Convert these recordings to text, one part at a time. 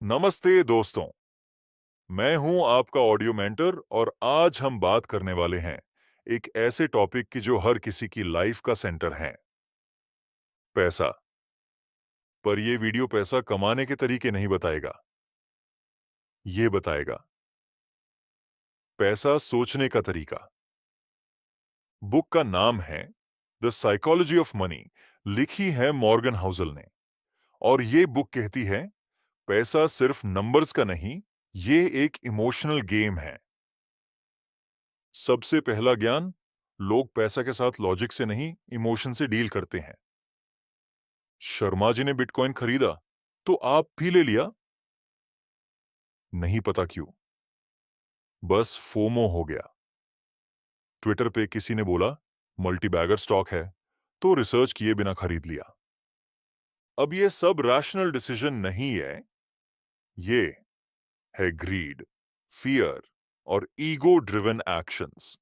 नमस्ते दोस्तों। मैं हूं आपका ऑडियो मेंटर और आज हम बात करने वाले हैं एक ऐसे टॉपिक की जो हर किसी की लाइफ का सेंटर है। पैसा। पर यह वीडियो पैसा कमाने के तरीके नहीं बताएगा। ये बताएगा पैसा सोचने का तरीका। बुक का नाम है द साइकोलॉजी ऑफ मनी। लिखी है मॉर्गन हाउसल ने। और ये बुक कहती है पैसा सिर्फ नंबर्स का नहीं, ये एक इमोशनल गेम है। सबसे पहला ज्ञान, लोग पैसा के साथ लॉजिक से नहीं इमोशन से डील करते हैं। शर्मा जी ने बिटकॉइन खरीदा तो आप भी ले लिया? नहीं पता क्यों, बस फोमो हो गया। ट्विटर पे किसी ने बोला मल्टीबैगर स्टॉक है तो रिसर्च किए बिना खरीद लिया। अब ये सब रैशनल डिसीजन नहीं है, ये है ग्रीड, फियर और ईगो ड्रिवन एक्शंस।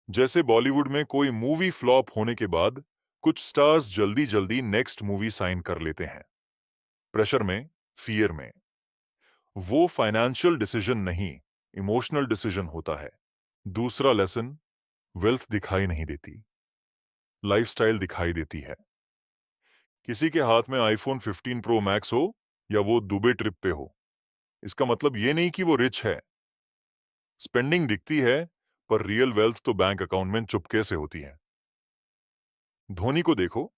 जैसे बॉलीवुड में कोई मूवी फ्लॉप होने के बाद कुछ स्टार्स जल्दी जल्दी नेक्स्ट मूवी साइन कर लेते हैं, प्रेशर में, फियर में। वो फाइनेंशियल डिसीजन नहीं, इमोशनल डिसीजन होता है। दूसरा लेसन, वेल्थ दिखाई नहीं देती, लाइफस्टाइल दिखाई देती है। किसी के हाथ में आईफोन 15 प्रो मैक्स हो या वो दुबई ट्रिप पे हो, इसका मतलब ये नहीं कि वो रिच है। स्पेंडिंग दिखती है, पर रियल वेल्थ तो बैंक अकाउंट में चुपके से होती है। धोनी को देखो,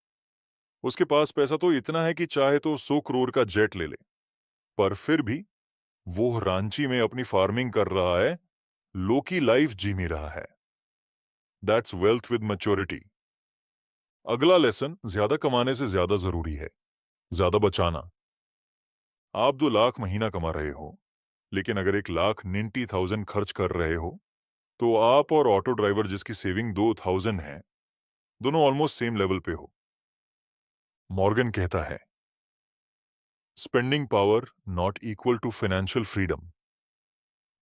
उसके पास पैसा तो इतना है कि चाहे तो 100 करोड़ का जेट ले ले, पर फिर भी वो रांची में अपनी फार्मिंग कर रहा है, लो की लाइफ जी नहीं रहा है। That's wealth with maturity. अगला लेसन, ज्यादा कमाने से ज्यादा जरूरी है ज्यादा बचाना। आप 2 लाख महीना कमा रहे हो, लेकिन अगर 1,90,000 खर्च कर रहे हो, तो आप और ऑटो ड्राइवर जिसकी सेविंग 2,000 है, दोनों ऑलमोस्ट सेम लेवल पे हो। मॉर्गन कहता है spending power not equal to financial freedom.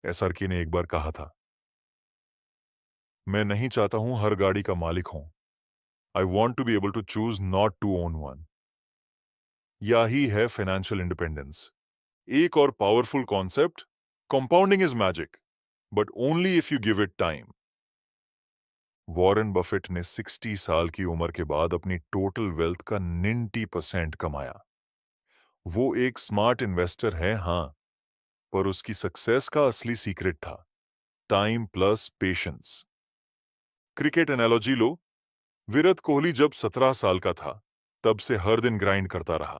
SRK ने एक बार कहा था, मैं नहीं चाहता हूं हर गाड़ी का मालिक हूं। I want to be able to choose not to own one. यही है फाइनेंशियल इंडिपेंडेंस। एक और powerful concept, compounding is magic but only if you give it time. Warren Buffett ने 60 साल की उम्र के बाद अपनी टोटल वेल्थ का 90% कमाया। वो एक स्मार्ट इन्वेस्टर है, हां, पर उसकी सक्सेस का असली सीक्रेट था time plus patience. Cricket analogy लो, विराट कोहली जब 17 साल का था, तब से हर दिन ग्राइंड करता रहा।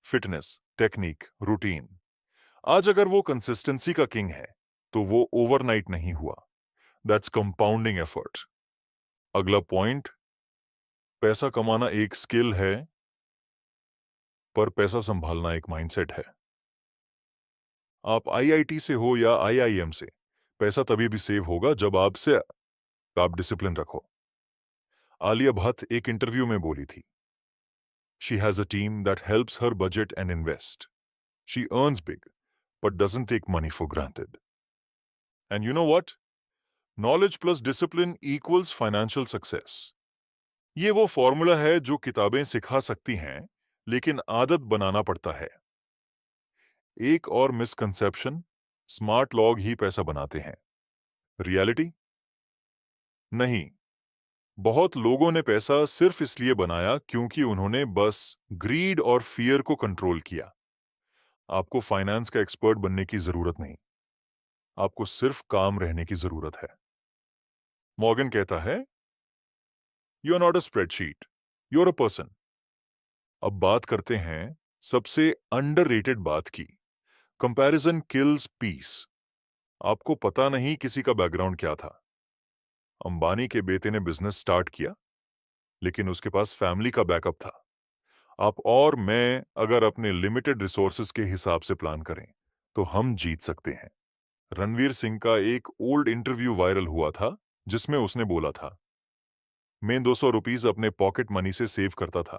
Fitness, technique, routine. आज अगर वो कंसिस्टेंसी का किंग है, तो वो ओवरनाइट नहीं हुआ। That's compounding effort. अगला पॉइंट, पैसा कमाना एक स्किल है, पर पैसा संभालना एक माइंडसेट है। आप आईआईटी से हो या आईआईएम से, पैसा तभी भी सेव होगा जब आप डिसिप्लिन रखो। आलिया भट्ट एक इंटरव्यू में बोली थी, she has a team that helps her budget and invest. She earns big but doesn't take money for granted. And you know what? Knowledge plus discipline equals financial success. ये वो formula है जो किताबें सिखा सकती हैं, लेकिन आदत बनाना पड़ता है। एक और मिसकंसेप्शन, स्मार्ट लोग ही पैसा बनाते हैं। रियलिटी? नहीं। बहुत लोगों ने पैसा सिर्फ इसलिए बनाया क्योंकि उन्होंने बस ग्रीड और फियर को कंट्रोल किया। आपको फाइनेंस का एक्सपर्ट बनने की जरूरत नहीं, आपको सिर्फ काम रहने की जरूरत है। मॉर्गन कहता है, you are not a spreadsheet, you are a person. अब बात करते हैं सबसे अंडररेटेड बात की, कंपैरिजन किल्स पीस। आपको पता नहीं किसी का बैकग्राउंड क्या था। अंबानी के बेटे ने बिजनेस स्टार्ट किया, लेकिन उसके पास फैमिली का बैकअप था। आप और मैं अगर अपने लिमिटेड रिसोर्सेज के हिसाब से प्लान करें, तो हम जीत सकते हैं। रणवीर सिंह का एक ओल्ड इंटरव्यू वायरल हुआ था, जिसमें उसने बोला था, मैं 200 रुपीज अपने पॉकेट मनी से सेव करता था,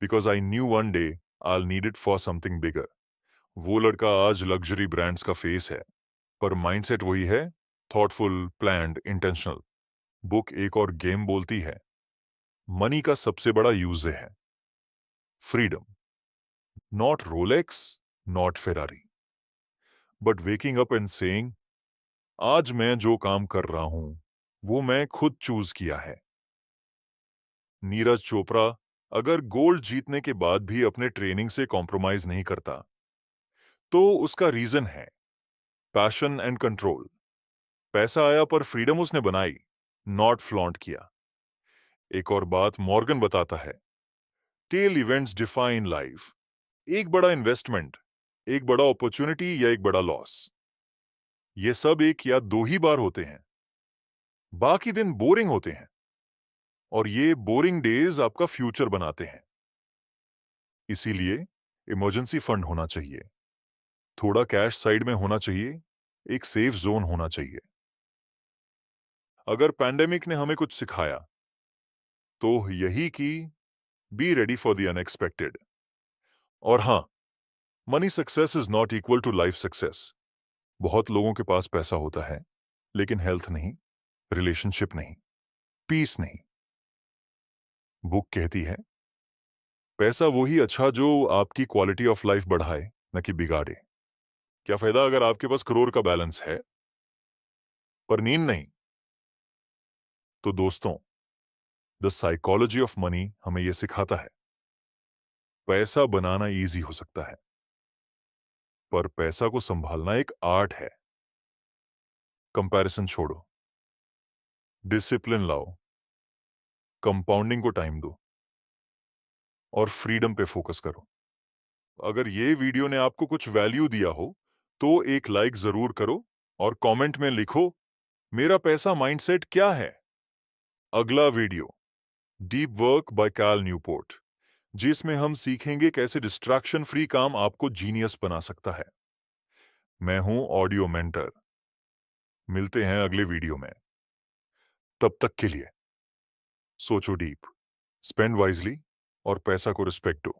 because I knew one day I need it for something bigger. वो लड़का आज लग्जरी ब्रांड्स का फेस है, पर माइंडसेट वही है, थॉटफुल, प्लान्ड, इंटेंशनल। बुक एक और गेम बोलती है, मनी का सबसे बड़ा यूज है freedom. Not Rolex, not Ferrari, but waking up and saying, आज मैं जो काम कर रहा हूं वो मैं खुद चूज किया है। नीरज चोपड़ा अगर गोल्ड जीतने के बाद भी अपने ट्रेनिंग से कॉम्प्रोमाइज नहीं करता, तो उसका रीजन है पैशन एंड कंट्रोल। पैसा आया पर फ्रीडम उसने बनाई, नॉट फ्लॉन्ट किया। एक और बात मॉर्गन बताता है, टेल इवेंट्स डिफाइन लाइफ। एक बड़ा इन्वेस्टमेंट, एक बड़ा अपॉर्चुनिटी या एक बड़ा लॉस, ये सब एक या दो ही बार होते हैं। बाकी दिन बोरिंग होते हैं, और ये बोरिंग डेज आपका फ्यूचर बनाते हैं। इसीलिए इमरजेंसी फंड होना चाहिए, थोड़ा कैश साइड में होना चाहिए, एक सेफ जोन होना चाहिए। अगर पैंडेमिक ने हमें कुछ सिखाया, तो यही कि be ready for the unexpected. और हां, money success is not equal to life success. बहुत लोगों के पास पैसा होता है, लेकिन हेल्थ नहीं, रिलेशनशिप नहीं, पीस नहीं। बुक कहती है, पैसा वही अच्छा जो आपकी क्वालिटी ऑफ लाइफ बढ़ाए, न कि बिगाड़े। क्या फायदा अगर आपके पास करोड़ का बैलेंस है पर नींद नहीं? तो दोस्तों, द साइकोलॉजी ऑफ मनी हमें यह सिखाता है, पैसा बनाना इजी हो सकता है, पर पैसा को संभालना एक आर्ट है। कंपैरिजन छोड़ो, डिसिप्लिन लाओ, कंपाउंडिंग को टाइम दो, और फ्रीडम पे फोकस करो। अगर ये वीडियो ने आपको कुछ वैल्यू दिया हो, तो एक लाइक जरूर करो और कमेंट में लिखो, मेरा पैसा माइंडसेट क्या है। अगला video, deep work by Cal Newport, जिसमें हम सीखेंगे कैसे डिस्ट्रैक्शन फ्री काम आपको जीनियस बना सकता है। मैं हूं ऑडियो मेंटर। मिलते हैं अगले वीडियो में। तब तक के लिए सोचो डीप, स्पेंड वाइजली, और पैसा को रिस्पेक्ट दो।